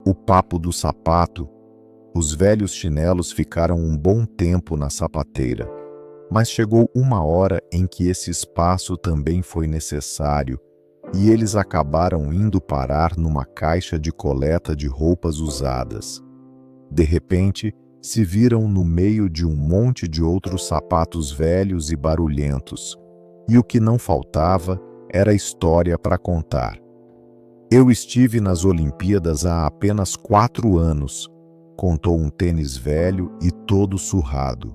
O papo do sapato. Os velhos chinelos ficaram um bom tempo na sapateira, mas chegou uma hora em que esse espaço também foi necessário e eles acabaram indo parar numa caixa de coleta de roupas usadas. De repente, se viram no meio de um monte de outros sapatos velhos e barulhentos, e o que não faltava era história para contar. Eu estive nas Olimpíadas há apenas 4 anos, contou um tênis velho e todo surrado.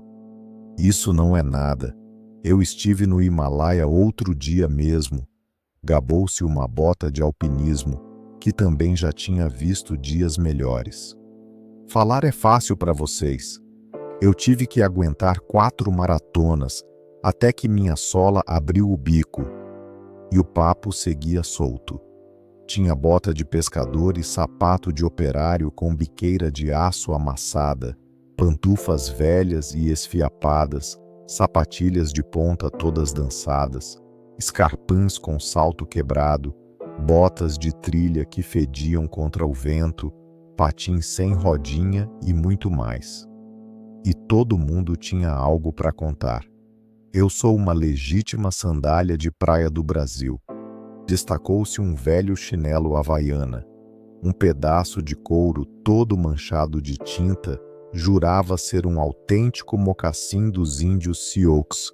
Isso não é nada. Eu estive no Himalaia outro dia mesmo, gabou-se uma bota de alpinismo, que também já tinha visto dias melhores. Falar é fácil para vocês. Eu tive que aguentar 4 maratonas, até que minha sola abriu o bico. E o papo seguia solto. Tinha bota de pescador e sapato de operário com biqueira de aço amassada, pantufas velhas e esfiapadas, sapatilhas de ponta todas dançadas, escarpins com salto quebrado, botas de trilha que fediam contra o vento, patins sem rodinha e muito mais. E todo mundo tinha algo para contar. Eu sou uma legítima sandália de praia do Brasil. Destacou-se um velho chinelo havaiana. Um pedaço de couro todo manchado de tinta jurava ser um autêntico mocassim dos índios Sioux.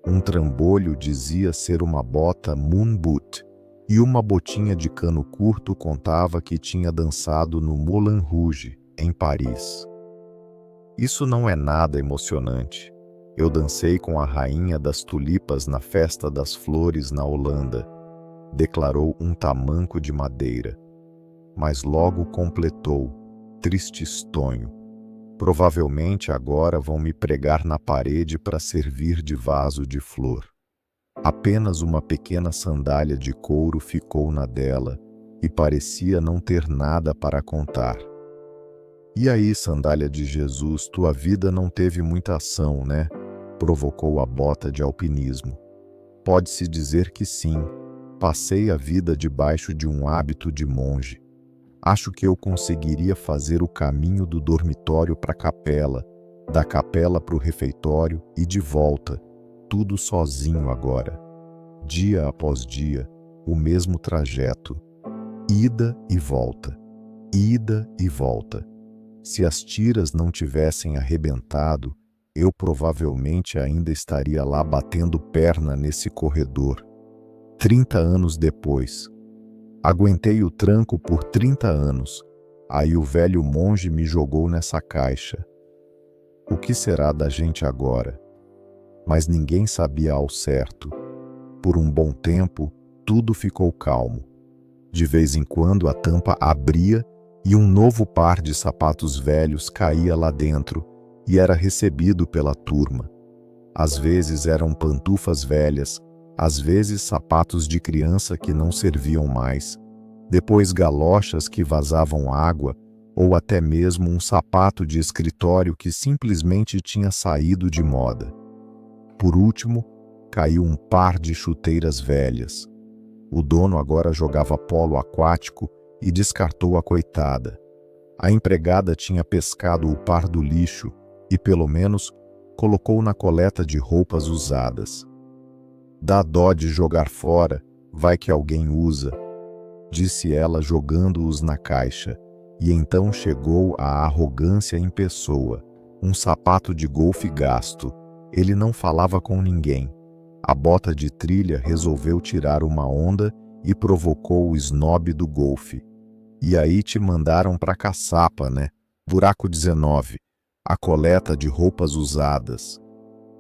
Um trambolho dizia ser uma bota moon boot. E uma botinha de cano curto contava que tinha dançado no Moulin Rouge, em Paris. Isso não é nada emocionante. Eu dancei com a rainha das tulipas na Festa das Flores na Holanda, declarou um tamanco de madeira. Mas logo completou, tristonho. Provavelmente agora vão me pregar na parede para servir de vaso de flor. Apenas uma pequena sandália de couro ficou na dela e parecia não ter nada para contar. E aí, sandália de Jesus, tua vida não teve muita ação, né? Provocou a bota de alpinismo. Pode-se dizer que sim. Passei a vida debaixo de um hábito de monge. Acho que eu conseguiria fazer o caminho do dormitório para a capela, da capela para o refeitório e de volta, tudo sozinho agora. Dia após dia, o mesmo trajeto. Ida e volta. Ida e volta. Se as tiras não tivessem arrebentado, eu provavelmente ainda estaria lá batendo perna nesse corredor. 30 anos depois. Aguentei o tranco por 30 anos. Aí o velho monge me jogou nessa caixa. O que será da gente agora? Mas ninguém sabia ao certo. Por um bom tempo, tudo ficou calmo. De vez em quando a tampa abria e um novo par de sapatos velhos caía lá dentro e era recebido pela turma. Às vezes eram pantufas velhas, às vezes sapatos de criança que não serviam mais, depois galochas que vazavam água ou até mesmo um sapato de escritório que simplesmente tinha saído de moda. Por último, caiu um par de chuteiras velhas. O dono agora jogava polo aquático e descartou a coitada. A empregada tinha pescado o par do lixo e, pelo menos, colocou na coleta de roupas usadas. Dá dó de jogar fora, vai que alguém usa, disse ela jogando-os na caixa, e então chegou a arrogância em pessoa. Um sapato de golfe gasto. Ele não falava com ninguém. A bota de trilha resolveu tirar uma onda e provocou o snob do golfe. E aí te mandaram pra caçapa, né? Buraco 19. A coleta de roupas usadas.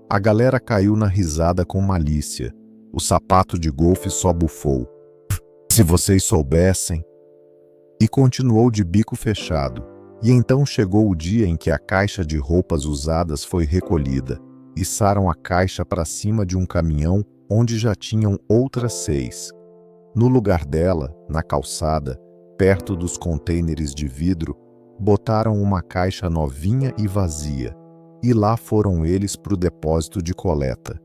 A galera caiu na risada com malícia. O sapato de golfe só bufou. Se vocês soubessem. E continuou de bico fechado. E então chegou o dia em que a caixa de roupas usadas foi recolhida. Içaram a caixa para cima de um caminhão onde já tinham outras 6. No lugar dela, na calçada, perto dos contêineres de vidro, botaram uma caixa novinha e vazia, e lá foram eles para o depósito de coleta.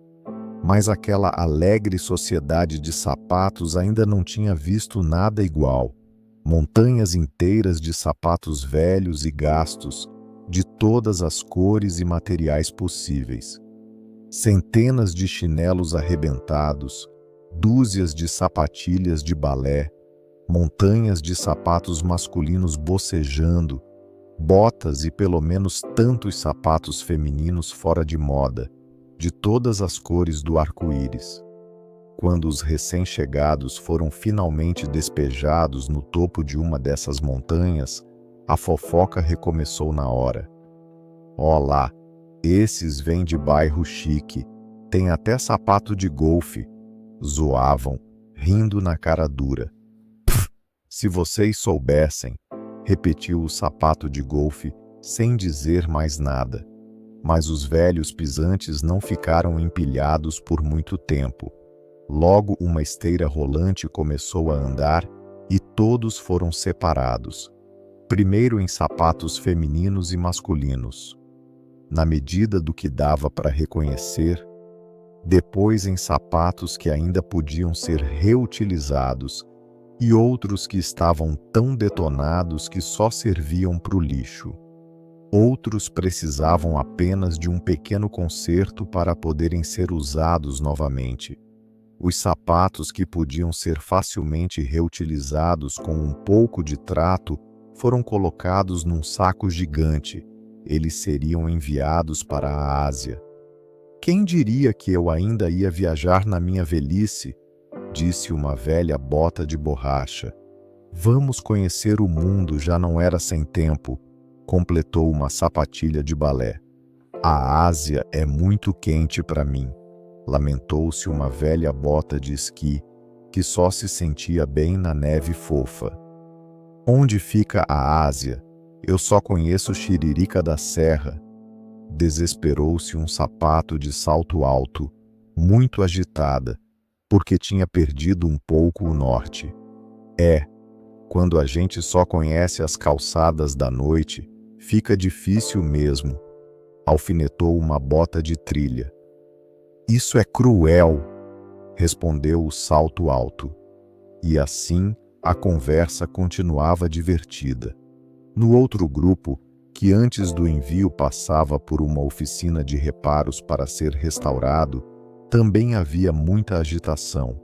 Mas aquela alegre sociedade de sapatos ainda não tinha visto nada igual. montanhas inteiras de sapatos velhos e gastos, de todas as cores e materiais possíveis. Centenas de chinelos arrebentados, dúzias de sapatilhas de balé, montanhas de sapatos masculinos bocejando, botas e pelo menos tantos sapatos femininos fora de moda, de todas as cores do arco-íris. Quando os recém-chegados foram finalmente despejados no topo de uma dessas montanhas, a fofoca recomeçou na hora. Ó lá, esses vêm de bairro chique, tem até sapato de golfe, zoavam, rindo na cara dura. Pff, se vocês soubessem, repetiu o sapato de golfe, sem dizer mais nada. Mas os velhos pisantes não ficaram empilhados por muito tempo. Logo uma esteira rolante começou a andar e todos foram separados. Primeiro em sapatos femininos e masculinos, na medida do que dava para reconhecer, depois em sapatos que ainda podiam ser reutilizados e outros que estavam tão detonados que só serviam para o lixo. Outros precisavam apenas de um pequeno conserto para poderem ser usados novamente. Os sapatos que podiam ser facilmente reutilizados com um pouco de trato foram colocados num saco gigante. Eles seriam enviados para a Ásia. Quem diria que eu ainda ia viajar na minha velhice? Disse uma velha bota de borracha. Vamos conhecer o mundo, já não era sem tempo, completou uma sapatilha de balé. A Ásia é muito quente para mim, lamentou-se uma velha bota de esqui, que só se sentia bem na neve fofa. Onde fica a Ásia? Eu só conheço Tiririca da Serra. Desesperou-se um sapato de salto alto, muito agitada, porque tinha perdido um pouco o norte. Quando a gente só conhece as calçadas da noite, fica difícil mesmo, alfinetou uma bota de trilha. Isso é cruel, respondeu o salto alto. E assim a conversa continuava divertida. No outro grupo, que antes do envio passava por uma oficina de reparos para ser restaurado, também havia muita agitação.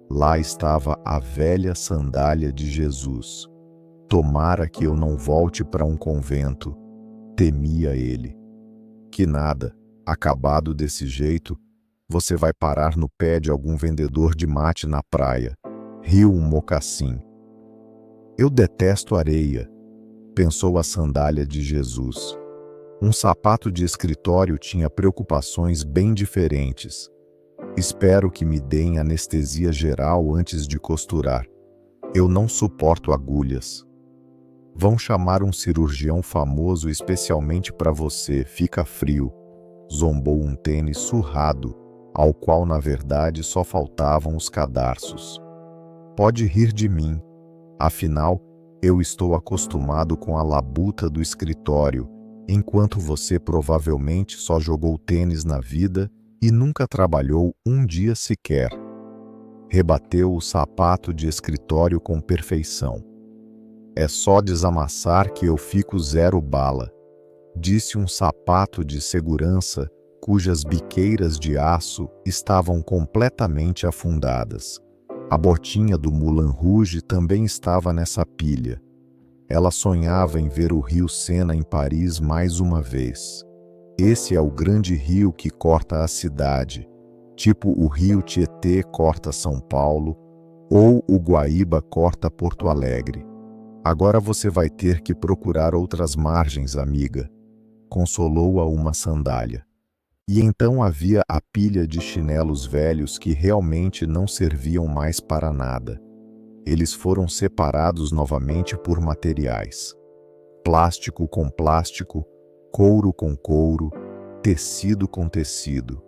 Lá estava a velha sandália de Jesus. Tomara que eu não volte para um convento, temia ele. Que nada, acabado desse jeito, você vai parar no pé de algum vendedor de mate na praia, riu um mocassim. Eu detesto areia, pensou a sandália de Jesus. Um sapato de escritório tinha preocupações bem diferentes. Espero que me deem anestesia geral antes de costurar. Eu não suporto agulhas. Vão chamar um cirurgião famoso especialmente para você, fica frio, zombou um tênis surrado, ao qual na verdade só faltavam os cadarços. Pode rir de mim, afinal, eu estou acostumado com a labuta do escritório, enquanto você provavelmente só jogou tênis na vida e nunca trabalhou um dia sequer. Rebateu o sapato de escritório com perfeição. É só desamassar que eu fico zero bala, disse um sapato de segurança cujas biqueiras de aço estavam completamente afundadas. A botinha do Moulin Rouge também estava nessa pilha. Ela sonhava em ver o rio Sena em Paris mais uma vez. Esse é o grande rio que corta a cidade, tipo o rio Tietê corta São Paulo ou o Guaíba corta Porto Alegre. Agora você vai ter que procurar outras margens, amiga, consolou-a uma sandália. E então havia a pilha de chinelos velhos que realmente não serviam mais para nada. Eles foram separados novamente por materiais. Plástico com plástico, couro com couro, tecido com tecido.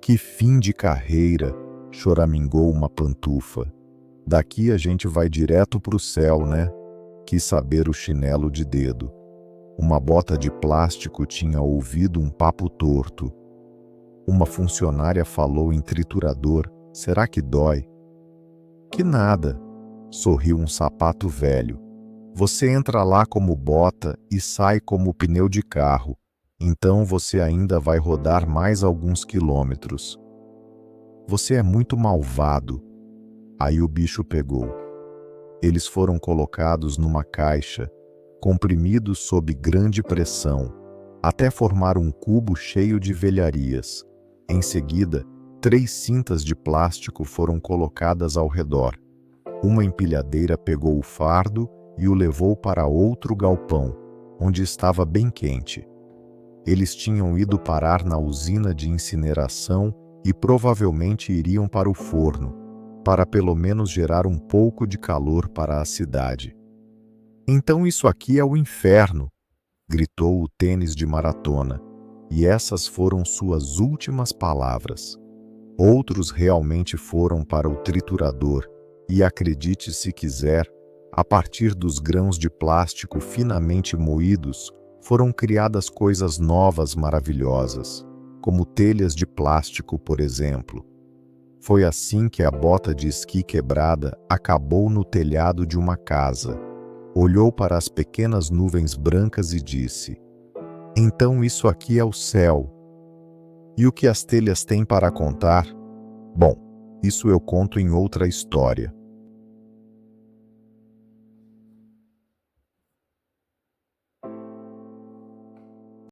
Que fim de carreira, choramingou uma pantufa. Daqui a gente vai direto pro céu, né? Quis saber o chinelo de dedo. Uma bota de plástico tinha ouvido um papo torto. Uma funcionária falou em triturador. Será que dói? Que nada. sorriu um sapato velho. Você entra lá como bota e sai como pneu de carro. Então você ainda vai rodar mais alguns quilômetros. Você é muito malvado. Aí o bicho pegou. Eles foram colocados numa caixa, comprimidos sob grande pressão, até formar um cubo cheio de velharias. Em seguida, 3 cintas de plástico foram colocadas ao redor. Uma empilhadeira pegou o fardo e o levou para outro galpão, onde estava bem quente. Eles tinham ido parar na usina de incineração e provavelmente iriam para o forno, para pelo menos gerar um pouco de calor para a cidade. Então isso aqui é o inferno, gritou o tênis de maratona, e essas foram suas últimas palavras. Outros realmente foram para o triturador, e acredite se quiser, a partir dos grãos de plástico finamente moídos, foram criadas coisas novas maravilhosas, como telhas de plástico, por exemplo. Foi assim que a bota de esqui quebrada acabou no telhado de uma casa. Olhou para as pequenas nuvens brancas e disse: então isso aqui é o céu. E o que as telhas têm para contar? Bom, isso eu conto em outra história.